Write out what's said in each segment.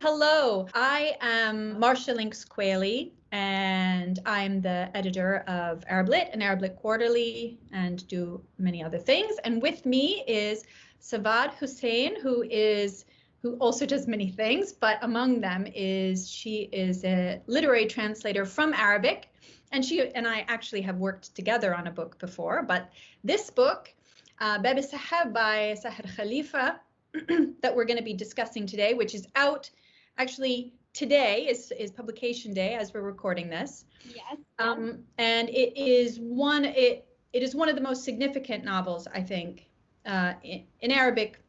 Hello, I am Marcia Lynx Qualey, and I'm the editor of Arab Lit and Arab Lit Quarterly, and do many other things. And with me is Sawad Hussain, who also does many things, but among them she is a literary translator from Arabic, and she and I actually have worked together on a book before. But this book, Bab as-Saha by Sahar Khalifeh, that we're going to be discussing today, which is out. Actually, today is publication day as we're recording this. Yes. And it is one of the most significant novels, I think, in Arabic,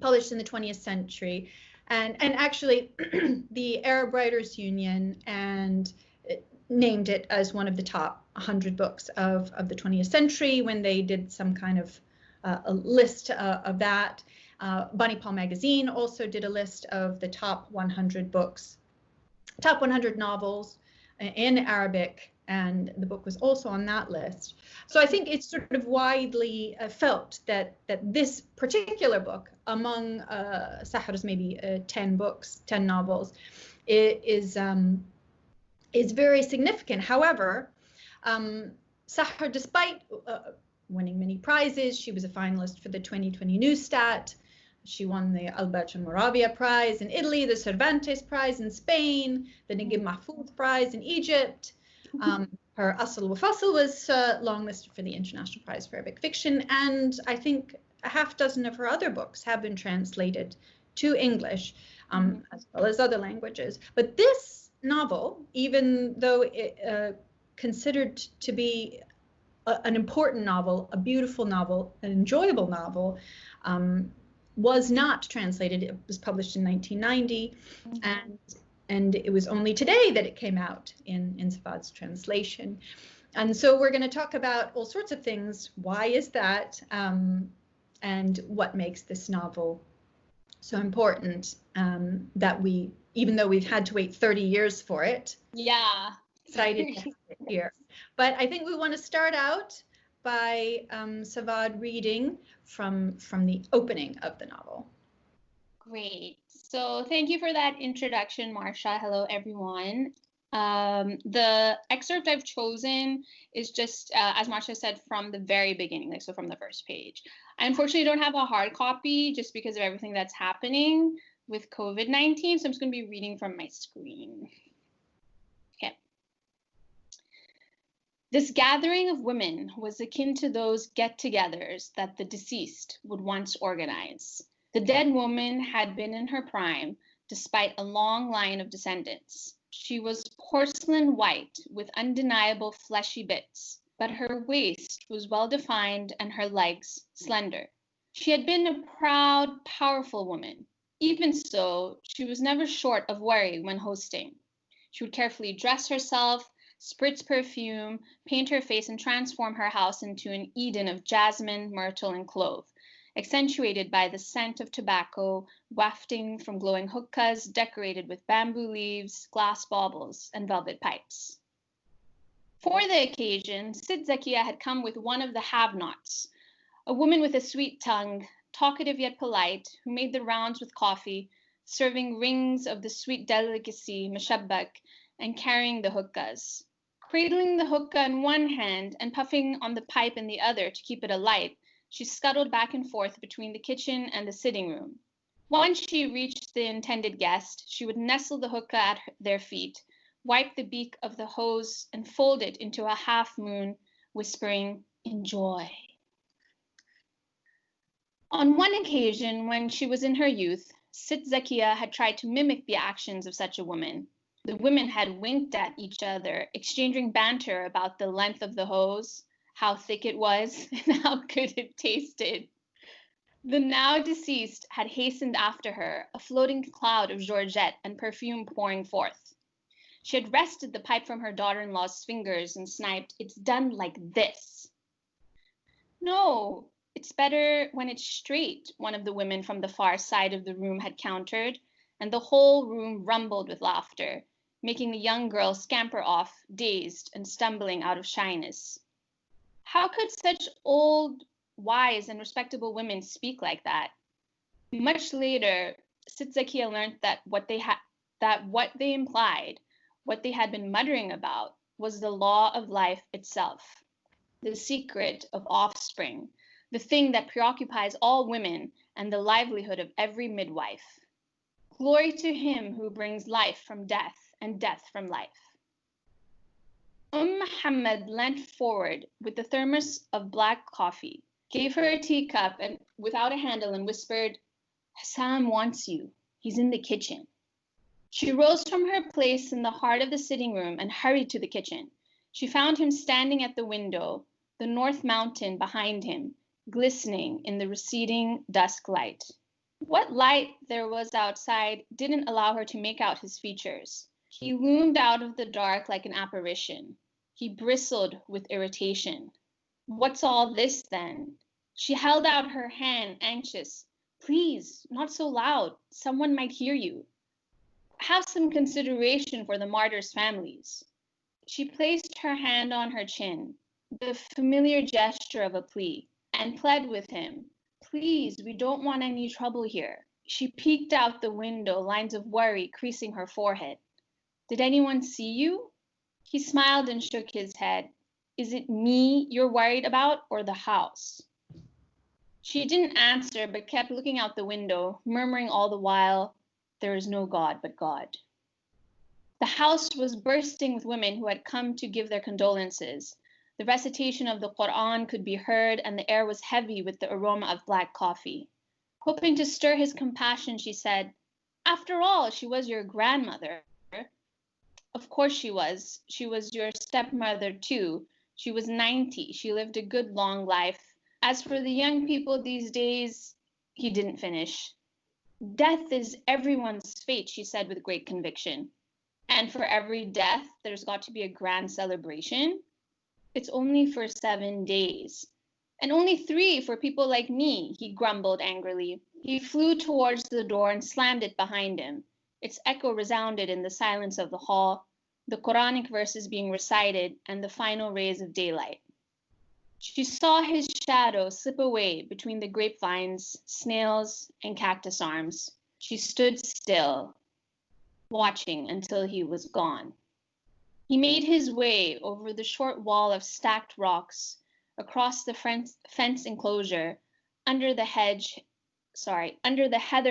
published in the 20th century. And actually, the Arab Writers Union named it as one of the top 100 books of the 20th century when they did some kind of a list of that. Bunny Paul magazine also did a list of the top 100 books, top 100 novels in Arabic, and the book was also on that list. So I think it's sort of widely felt that this particular book, among Sahar's maybe 10 novels, is very significant. However, Sahar, despite winning many prizes, she was a finalist for the 2020 Newstat. She won the Albert Moravia Prize in Italy, the Cervantes Prize in Spain, the Naguib Mahfouz Prize in Egypt. Her Asl wa Fasl was longlisted for the International Prize for Arabic Fiction, and I think a half dozen of her other books have been translated to English, as well as other languages. But this novel, even though it considered to be an important novel, a beautiful novel, an enjoyable novel, was not translated. It was published in 1990, and it was only today that it came out in Sawad's translation. And so we're going to talk about all sorts of things. Why is that? And what makes this novel so important, that even though we've had to wait 30 years for it. Yeah. Excited to have it here. But I think we want to start out by Sawad reading from the opening of the novel. Great. So thank you for that introduction, Marcia. Hello, everyone. The excerpt I've chosen is just, as Marcia said, from the very beginning, so from the first page. I unfortunately don't have a hard copy just because of everything that's happening with COVID-19, so I'm just going to be reading from my screen. Okay. This gathering of women was akin to those get-togethers that the deceased would once organize. The dead woman had been in her prime, despite a long line of descendants. She was porcelain white with undeniable fleshy bits, but her waist was well-defined and her legs slender. She had been a proud, powerful woman. Even so, she was never short of worry when hosting. She would carefully dress herself, spritz perfume, paint her face, and transform her house into an Eden of jasmine, myrtle, and clove, accentuated by the scent of tobacco wafting from glowing hookahs decorated with bamboo leaves, glass baubles, and velvet pipes. For the occasion, Sid Zakia had come with one of the have-nots, a woman with a sweet tongue, talkative yet polite, who made the rounds with coffee, serving rings of the sweet delicacy, mashabbak, and carrying the hookahs. Cradling the hookah in one hand and puffing on the pipe in the other to keep it alight, she scuttled back and forth between the kitchen and the sitting room. Once she reached the intended guest, she would nestle the hookah at their feet, wipe the beak of the hose, and fold it into a half moon, whispering, "Enjoy." On one occasion, when she was in her youth, Sit Zakia had tried to mimic the actions of such a woman. The women had winked at each other, exchanging banter about the length of the hose, how thick it was, and how good it tasted. The now deceased had hastened after her, a floating cloud of georgette and perfume pouring forth. She had wrested the pipe from her daughter-in-law's fingers and sniped, "It's done like this." "No, it's better when it's straight," one of the women from the far side of the room had countered, and the whole room rumbled with laughter, making the young girl scamper off, dazed and stumbling out of shyness. How could such old, wise, and respectable women speak like that? Much later, Sitzakia learned that what they implied, what they had been muttering about, was the law of life itself, the secret of offspring, the thing that preoccupies all women and the livelihood of every midwife. Glory to him who brings life from death and death from life. Muhammad leant forward with the thermos of black coffee, gave her a teacup and without a handle, and whispered, "Hassan wants you. He's in the kitchen." She rose from her place in the heart of the sitting room and hurried to the kitchen. She found him standing at the window, the North Mountain behind him, glistening in the receding dusk light. What light there was outside didn't allow her to make out his features. He loomed out of the dark like an apparition. He bristled with irritation. "What's all this, then?" She held out her hand, anxious. "Please, not so loud. Someone might hear you. Have some consideration for the martyrs' families." She placed her hand on her chin, the familiar gesture of a plea, and pled with him. "Please, we don't want any trouble here." She peeked out the window, lines of worry creasing her forehead. "Did anyone see you?" He smiled and shook his head. "Is it me you're worried about, or the house?" She didn't answer, but kept looking out the window, murmuring all the while, "There is no God but God." The house was bursting with women who had come to give their condolences. The recitation of the Quran could be heard, and the air was heavy with the aroma of black coffee. Hoping to stir his compassion, she said, "After all, she was your grandmother." "Of course she was. She was your stepmother, too. She was 90. She lived a good long life. As for the young people these days," he didn't finish. "Death is everyone's fate," she said with great conviction. "And for every death, there's got to be a grand celebration. It's only for 7 days. And only 3 for people like me," he grumbled angrily. He flew towards the door and slammed it behind him. Its echo resounded in the silence of the hall, the Quranic verses being recited and the final rays of daylight. She saw his shadow slip away between the grapevines, snails, and cactus arms. She stood still, watching until he was gone. He made his way over the short wall of stacked rocks, across the fence enclosure, under the heather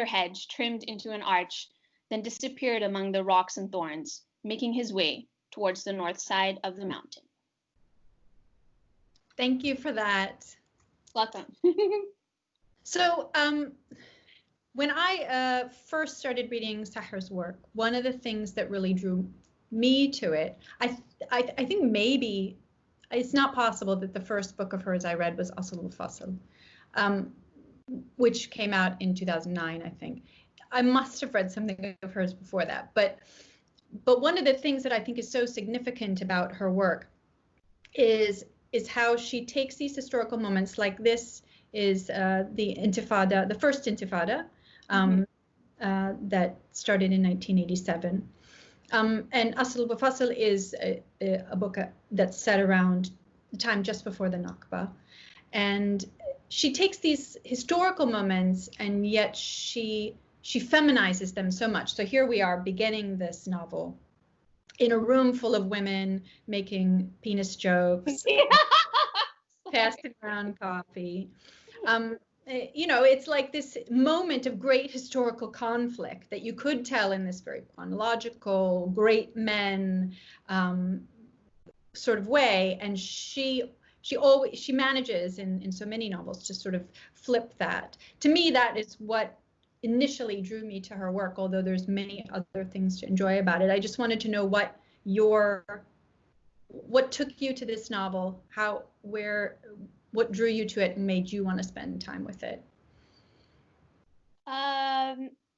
hedge trimmed into an arch, then disappeared among the rocks and thorns, making his way towards the north side of the mountain. Thank you for that. Welcome. So when I first started reading Sahar's work, one of the things that really drew me to it, I think maybe it's not possible that the first book of hers I read was as-Saha, which came out in 2009, I think. I must have read something of hers before that, but one of the things that I think is so significant about her work is how she takes these historical moments, like this is the Intifada, the First Intifada, that started in 1987. And as-Saha is a book that's set around the time just before the Nakba. And she takes these historical moments and yet she feminizes them so much. So here we are beginning this novel in a room full of women making penis jokes, passing around coffee. It's like this moment of great historical conflict that you could tell in this very chronological, great men sort of way. And she manages in so many novels to sort of flip that. To me, that is what initially drew me to her work, although there's many other things to enjoy about it. I just wanted to know what took you to this novel, what drew you to it and made you want to spend time with it?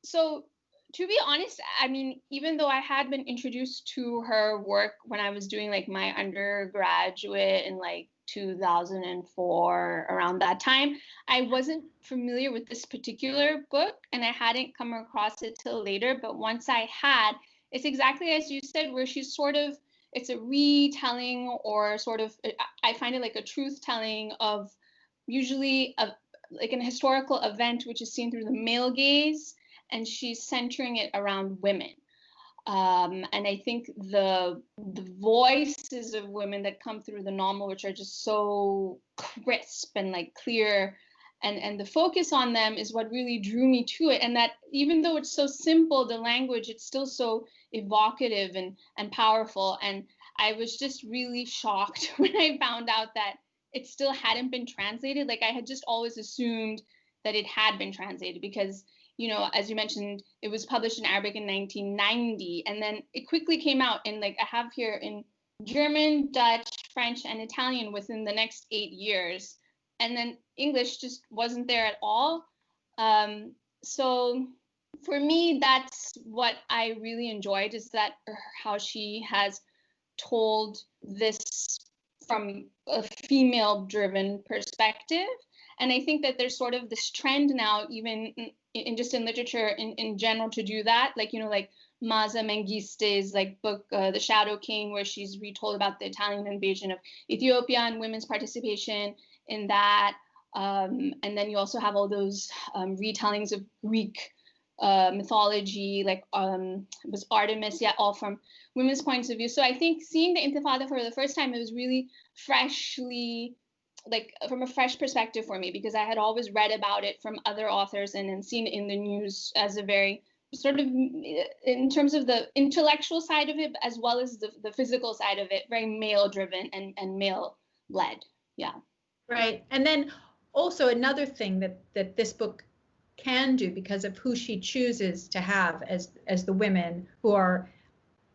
So to be honest, I mean, even though I had been introduced to her work when I was doing like my undergraduate in like 2004, around that time, I wasn't familiar with this particular book and I hadn't come across it till later. But once I had, it's exactly as you said, where she's sort of, it's a retelling or sort of, I find it like a truth telling of usually like an historical event which is seen through the male gaze. and she's centering it around women. And I think the voices of women that come through the novel, which are just so crisp and like clear, and the focus on them is what really drew me to it. And that even though it's so simple, the language, it's still so evocative and powerful. And I was just really shocked when I found out that it still hadn't been translated. Like, I had just always assumed that it had been translated because, you know, as you mentioned, it was published in Arabic in 1990, and then it quickly came out in, like, I have here, in German, Dutch, French, and Italian within the next 8 years. And then English just wasn't there at all. So for me, that's what I really enjoyed, is that how she has told this from a female-driven perspective. And I think that there's sort of this trend now, even in just in literature in general, to do that. Like, you know, like Maza Mengiste's like book, The Shadow King, where she's retold about the Italian invasion of Ethiopia and women's participation in that. And then you also have all those retellings of Greek mythology, like it was Artemis, yeah, all from women's points of view. So I think seeing the Intifada for the first time, it was really freshly, like from a fresh perspective for me, because I had always read about it from other authors and seen it in the news as a very sort of, in terms of the intellectual side of it, as well as the physical side of it, very male driven and male led. Yeah. Right. And then also another thing that this book can do, because of who she chooses to have as the women who are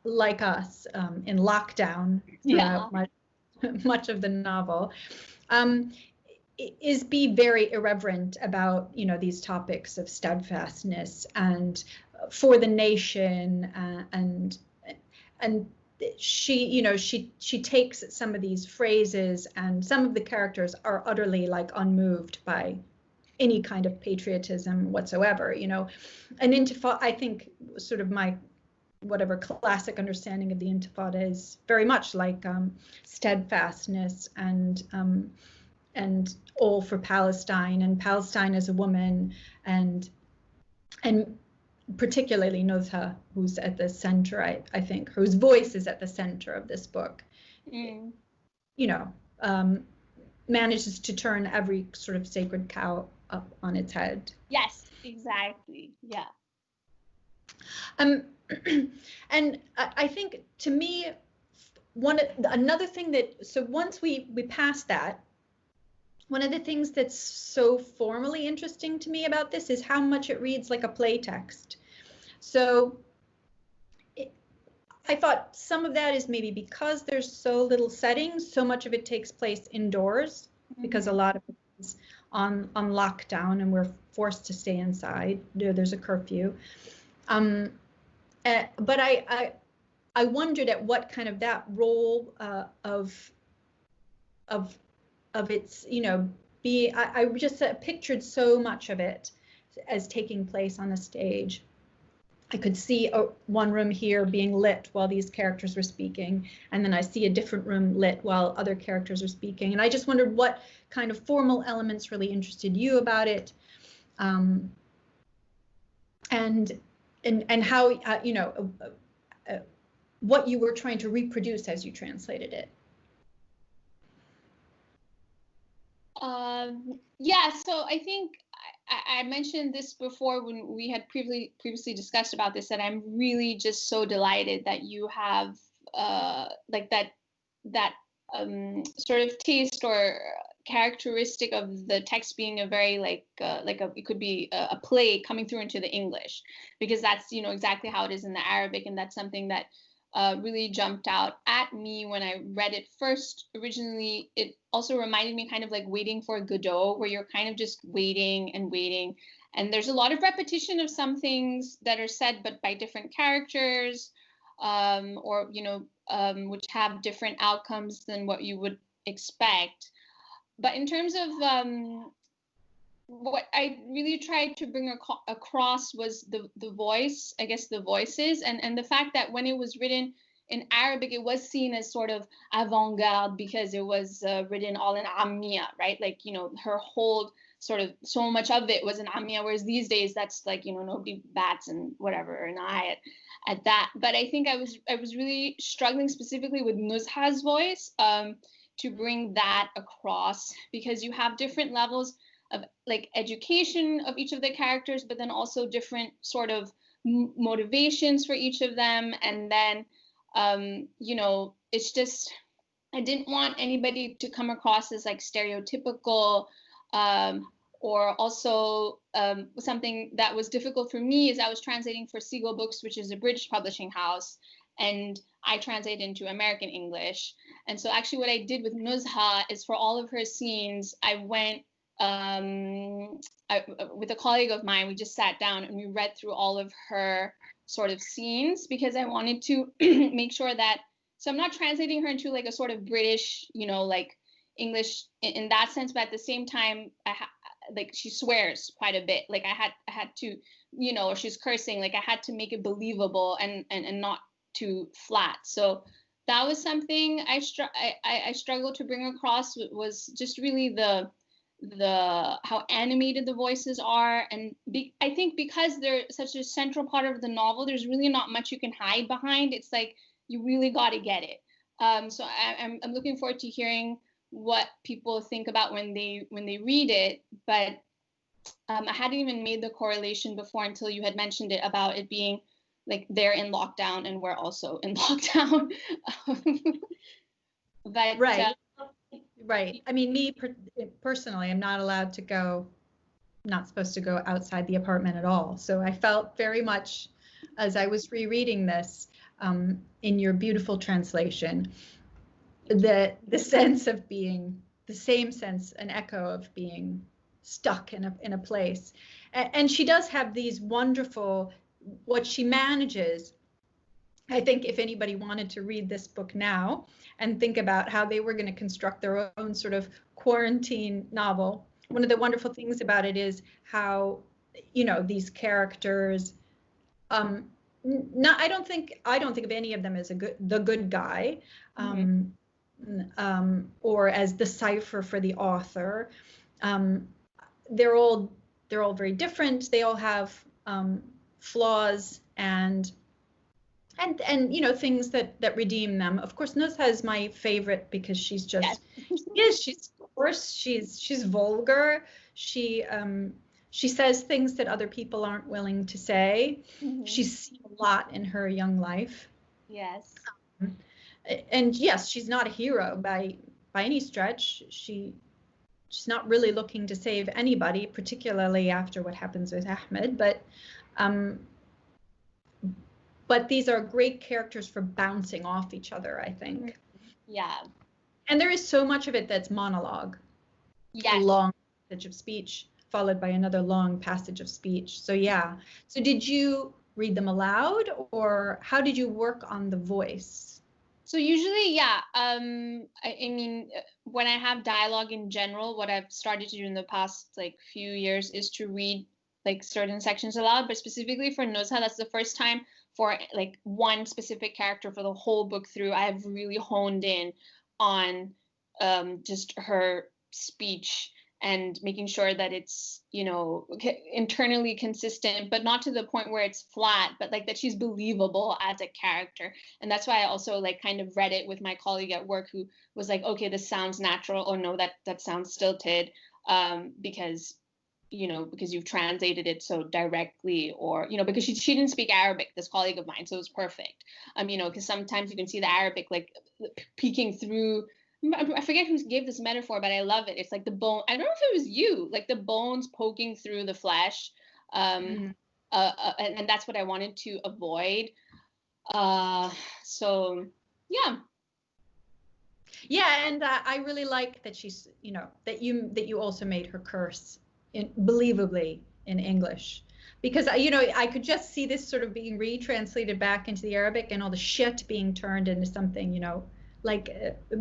like us, in lockdown throughout much of the novel, is be very irreverent about, you know, these topics of steadfastness and for the nation, and she, you know, she takes some of these phrases, and some of the characters are utterly like unmoved by any kind of patriotism whatsoever, you know. An Intifada, I think, sort of my whatever classic understanding of the Intifada is very much like steadfastness and all for Palestine, and Palestine as a woman, and particularly Nuzha, who's at the center, I think, whose voice is at the center of this book, you know, manages to turn every sort of sacred cow up on its head. Yes, exactly. Yeah. And I think, to me, another thing that, so once we pass that, one of the things that's so formally interesting to me about this is how much it reads like a play text. So I thought some of that is maybe because there's so little setting, so much of it takes place indoors, because a lot of it is on lockdown and we're forced to stay inside. There's a curfew. But I wondered at what kind of that role of its, you know, I just pictured so much of it as taking place on a stage. I could see one room here being lit while these characters were speaking, and then I see a different room lit while other characters are speaking. And I just wondered what kind of formal elements really interested you about it, and how, you know, what you were trying to reproduce as you translated it. Yeah, so I think I mentioned this before when we had previously discussed about this, that I'm really just so delighted that you have like that sort of taste or characteristic of the text being a very it could be a play coming through into the English, because that's, you know, exactly how it is in the Arabic, and that's something that really jumped out at me when I read it first. Originally, it also reminded me kind of like Waiting for Godot, where you're kind of just waiting and waiting. And there's a lot of repetition of some things that are said, but by different characters, or, you know, which have different outcomes than what you would expect. But in terms of what I really tried to bring across was the voice, I guess the voices, and the fact that when it was written in Arabic, it was seen as sort of avant-garde because it was written all in Ammiya, right? Like, you know, her whole sort of so much of it was in Amiya, whereas these days that's like, nobody bats and whatever an eye at that. But I think I was really struggling specifically with Nuzha's voice to bring that across, because you have different levels of like education of each of the characters, but then also different sort of motivations for each of them. And then it's just, I didn't want anybody to come across as like stereotypical, or also something that was difficult for me is I was translating for Seagull Books, which is a British publishing house, and I translate into American English. And so actually what I did with Nuzha is for all of her scenes, I went with a colleague of mine, we just sat down and we read through all of her sort of scenes, because I wanted to make sure that, so I'm not translating her into like a sort of British, like English in that sense, but at the same time, like she swears quite a bit. Like I had to, or she's cursing, like I had to make it believable and not too flat. So that was something I struggled to bring across, was just really the how animated the voices are. And I think because they're such a central part of the novel, there's really not much you can hide behind. It's like you really got to get it. So I'm looking forward to hearing what people think about when they read it. But I hadn't even made the correlation before until you had mentioned it, about it being like they're in lockdown and we're also in lockdown. But right. Right. I mean, me personally, I'm not allowed to go, not supposed to go outside the apartment at all. So I felt very much, as I was rereading this, in your beautiful translation, the sense of being, the same sense, an echo of being stuck in a place. And she does have these wonderful, what she manages. I think if anybody wanted to read this book now and think about how they were going to construct their own sort of quarantine novel, one of the wonderful things about it is how, these characters, I don't think of any of them as the good guy, or as the cipher for the author. They're all very different. They all have flaws and things that redeem them. Of course, Nuzha is my favorite because she's just, yes, she's coarse, she's vulgar, she says things that other people aren't willing to say. She's seen a lot in her young life. Yes. And yes, she's not a hero by any stretch. She's not really looking to save anybody, particularly after what happens with Ahmed, but these are great characters for bouncing off each other, I think. Yeah. And there is so much of it that's monologue. Yes. A long passage of speech followed by another long passage of speech. So yeah. So did you read them aloud, or how did you work on the voice? So usually, yeah. I mean, when I have dialogue in general, what I've started to do in the past like few years is to read like certain sections aloud. But specifically for Nuzha, that's the first time for like one specific character for the whole book through, I have really honed in on just her speech and making sure that it's, internally consistent, but not to the point where it's flat, but like that she's believable as a character. And that's why I also like kind of read it with my colleague at work who was like, okay, this sounds natural, or no, that sounds stilted, because you've translated it so directly, or, because she didn't speak Arabic, this colleague of mine, so it was perfect. Because sometimes you can see the Arabic like peeking through. I forget who gave this metaphor, but I love it. It's like the bone. I don't know if it was you, like the bones poking through the flesh. And that's what I wanted to avoid. So yeah. Yeah, and I really like that she's, that you also made her curse believably in English, because I could just see this sort of being retranslated back into the Arabic and all the shit being turned into something, like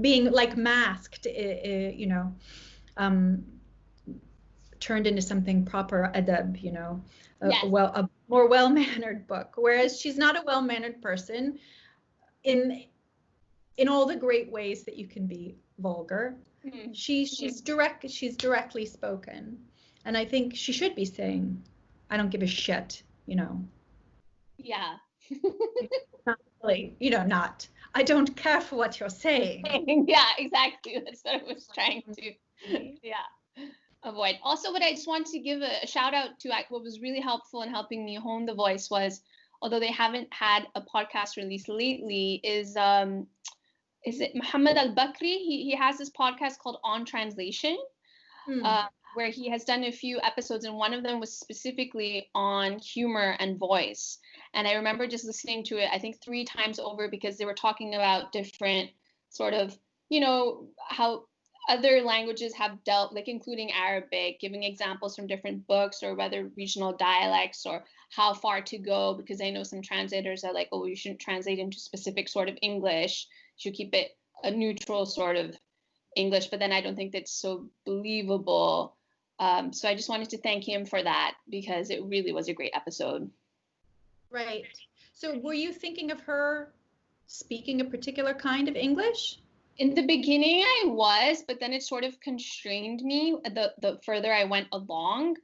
being like masked, turned into something proper adab, Yes. a more well-mannered book. Whereas she's not a well-mannered person in all the great ways that you can be vulgar. She's directly spoken. And I think she should be saying, I don't give a shit, you know. Yeah. Not really, you know, not, I don't care for what you're saying. Yeah, exactly. That's what I was trying to, avoid. Also, what I just want to give a shout out to, what was really helpful in helping me hone the voice was, although they haven't had a podcast release lately, is it Muhammad Al-Bakri? He has this podcast called On Translation, where he has done a few episodes, and one of them was specifically on humor and voice. And I remember just listening to it, I think 3 times over, because they were talking about different sort of, you know, how other languages have dealt, like including Arabic, giving examples from different books or whether regional dialects or how far to go, because I know some translators are like, oh, you shouldn't translate into specific sort of English, you should keep it a neutral sort of English, but then I don't think that's so believable. So I just wanted to thank him for that, because it really was a great episode. Right. So were you thinking of her speaking a particular kind of English? In the beginning, I was, but then it sort of constrained me the further I went along.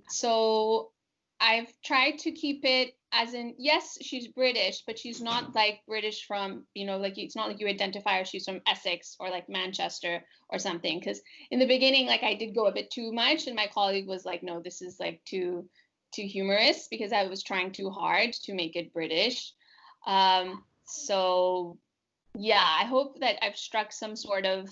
So I've tried to keep it as in, yes, she's British, but she's not like British from, you know, like it's not like you identify her, she's from Essex or like Manchester or something. Because in the beginning, like I did go a bit too much, and my colleague was like, no, this is like too humorous, because I was trying too hard to make it British. So yeah, I hope that I've struck some sort of,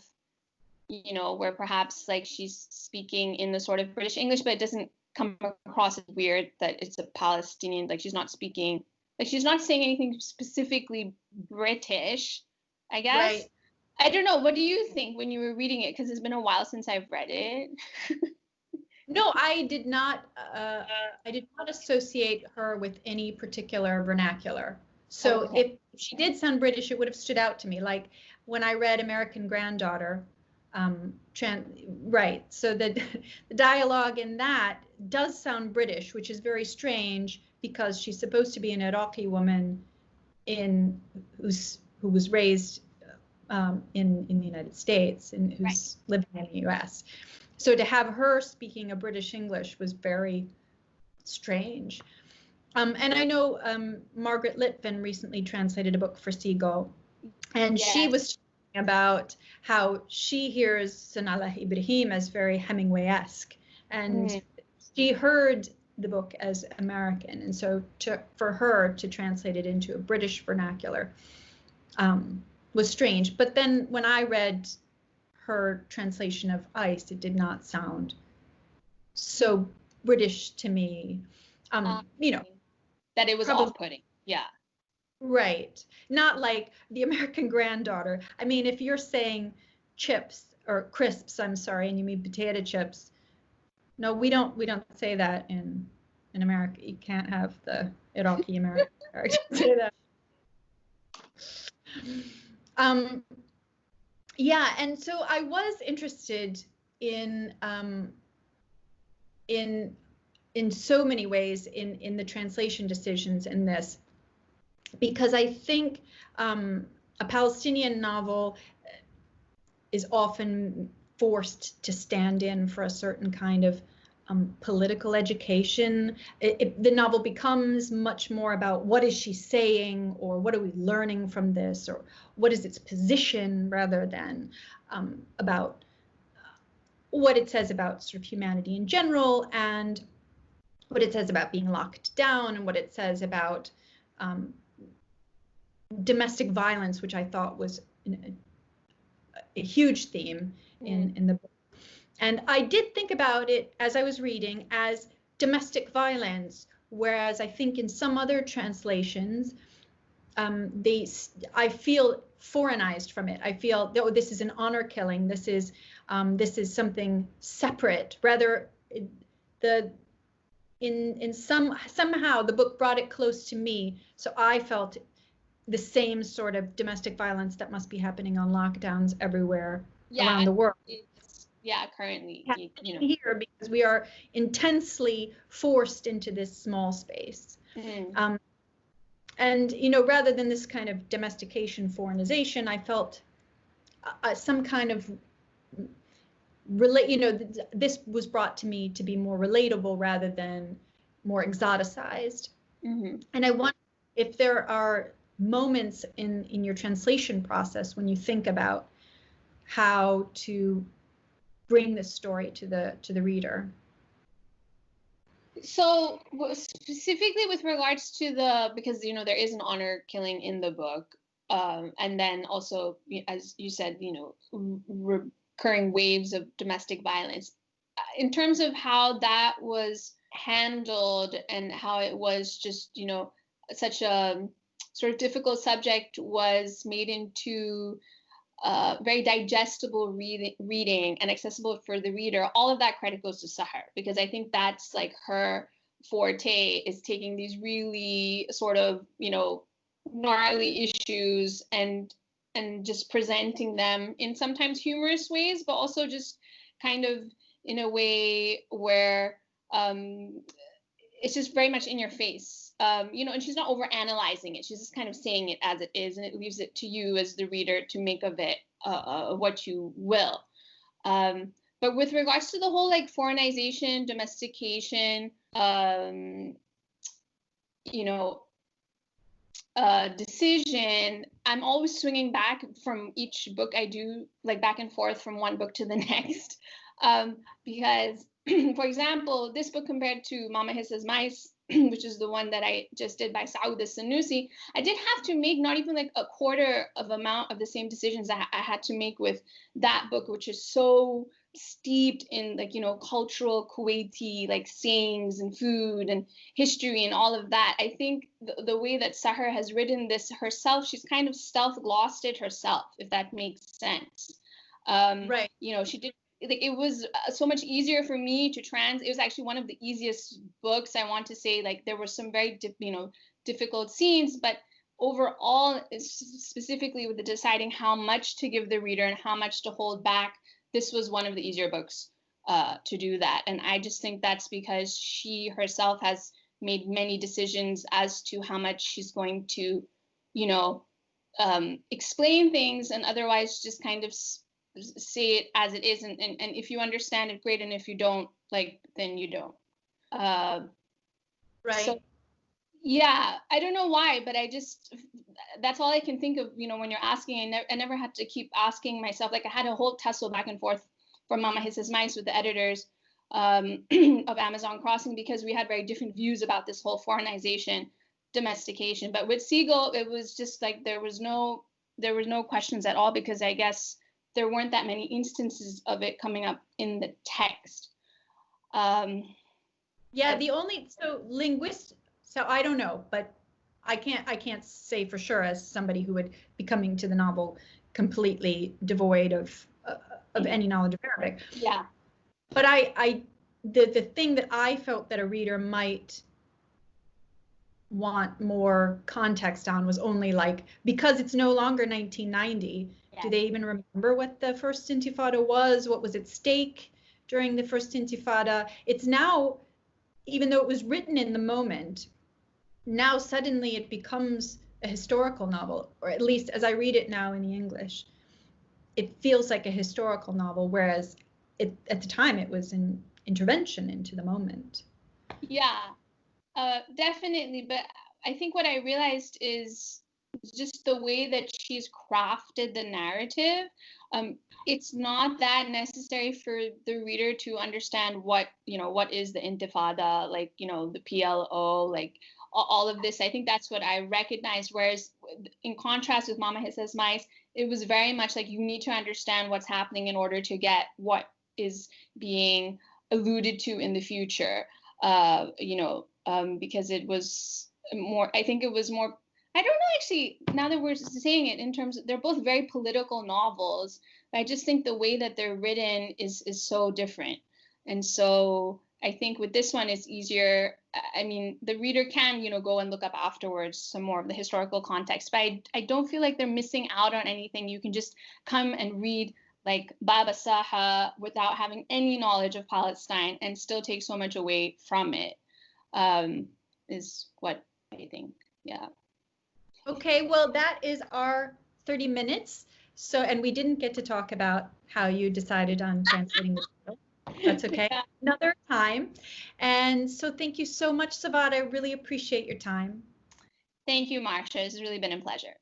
you know, where perhaps like she's speaking in the sort of British English, but it doesn't come across as weird that it's a Palestinian, like she's not speaking, like she's not saying anything specifically British, I guess. Right. I don't know. What do you think when you were reading it? Because it's been a while since I've read it. No, I did not associate her with any particular vernacular. So if she did sound British, it would have stood out to me. Like when I read American Granddaughter, right. So the dialogue in that does sound British, which is very strange, because she's supposed to be an Iraqi woman who was raised in the United States and who's living in the U.S. So to have her speaking a British English was very strange. And I know Margaret Litvin recently translated a book for Seagull, and she was talking about how she hears Sanallah Ibrahim as very Hemingway-esque, and she heard the book as American, and so for her to translate it into a British vernacular was strange. But then when I read her translation of Ice, it did not sound so British to me. You know, that it was off-putting. Yeah. Right. Not like the American Granddaughter. I mean, if you're saying chips or crisps, I'm sorry, and you mean potato chips. No, we don't say that in America. You can't have the Iraqi American character say that. Yeah, and so I was interested in so many ways in the translation decisions in this, because I think a Palestinian novel is often forced to stand in for a certain kind of political education. The novel becomes much more about what is she saying, or what are we learning from this, or what is its position, rather than about what it says about sort of humanity in general, and what it says about being locked down, and what it says about domestic violence, which I thought was a huge theme in the book. And I did think about it as I was reading as domestic violence, whereas I think in some other translations, I feel foreignized from it. I feel, oh, this is an honor killing. This is something separate. Rather, somehow the book brought it close to me, so I felt the same sort of domestic violence that must be happening on lockdowns everywhere around the world. Yeah, currently, you know, here, because we are intensely forced into this small space. And, you know, rather than this kind of domestication, foreignization, I felt some kind of relate, this was brought to me to be more relatable rather than more exoticized. Mm-hmm. And I wonder if there are moments in your translation process when you think about how to bring this story to the reader. So specifically with regards to because there is an honor killing in the book, and then also, as you said, recurring waves of domestic violence. In terms of how that was handled and how it was just such a sort of difficult subject was made into very digestible reading and accessible for the reader, all of that credit goes to Sahar, because I think that's like her forte, is taking these really sort of gnarly issues and just presenting them in sometimes humorous ways, but also just kind of in a way where it's just very much in your face, and she's not over analyzing it. She's just kind of saying it as it is, and it leaves it to you as the reader to make of it what you will. But with regards to the whole like foreignization, domestication, decision, I'm always swinging back from each book I do, like back and forth from one book to the next, because for example, this book compared to Mama Hissa's Mice, which is the one that I just did by Saud al-Sanusi, I did have to make not even like a quarter of amount of the same decisions I had to make with that book, which is so steeped in like cultural Kuwaiti like sayings and food and history and all of that. I think the way that Sahar has written this herself, she's kind of stealth glossed it herself, if that makes sense. Right. She did. Like, it was so much easier for me to it was actually one of the easiest books, I want to say. Like, there were some very difficult scenes, but overall, specifically with the deciding how much to give the reader and how much to hold back, this was one of the easier books to do that. And I just think that's because she herself has made many decisions as to how much she's going to explain things, and otherwise just kind of say it as it is, and if you understand it, great, and if you don't, like, then you don't. Right. So, yeah, I don't know why, but that's all I can think of. When you're asking, I never had to keep asking myself. Like, I had a whole tussle back and forth for Mama Hissa's Mice with the editors of Amazon Crossing, because we had very different views about this whole foreignization, domestication. But with Seagull, it was just like there were no questions at all, because I guess there weren't that many instances of it coming up in the text. Yeah, so I don't know, but I can't say for sure as somebody who would be coming to the novel completely devoid of any knowledge of Arabic. Yeah. But the thing that I felt that a reader might want more context on was only like, because it's no longer 1990. Yeah. Do they even remember what the First Intifada was? What was at stake during the First Intifada? It's now, even though it was written in the moment, now suddenly it becomes a historical novel, or at least as I read it now in the English, it feels like a historical novel, whereas at the time it was an intervention into the moment. Yeah. Definitely, but I think what I realized is just the way that she's crafted the narrative. It's not that necessary for the reader to understand what is the Intifada, like, the PLO, like all of this. I think that's what I recognized. Whereas in contrast with Mama Hissa's Mice, it was very much like you need to understand what's happening in order to get what is being alluded to in the future. Because it was more, I think it was more, I don't know, actually, now that we're saying it, in terms of, they're both very political novels. I just think the way that they're written is so different. And so I think with this one, it's easier. I mean, the reader can, go and look up afterwards some more of the historical context, but I don't feel like they're missing out on anything. You can just come and read like Bab as-Saha without having any knowledge of Palestine and still take so much away from it. Is what I think. Yeah. Okay, well, that is our 30 minutes. So, and we didn't get to talk about how you decided on translating the title. That's okay. Yeah. Another time. And so thank you so much, Sawad. I really appreciate your time. Thank you, Marcia. It's really been a pleasure.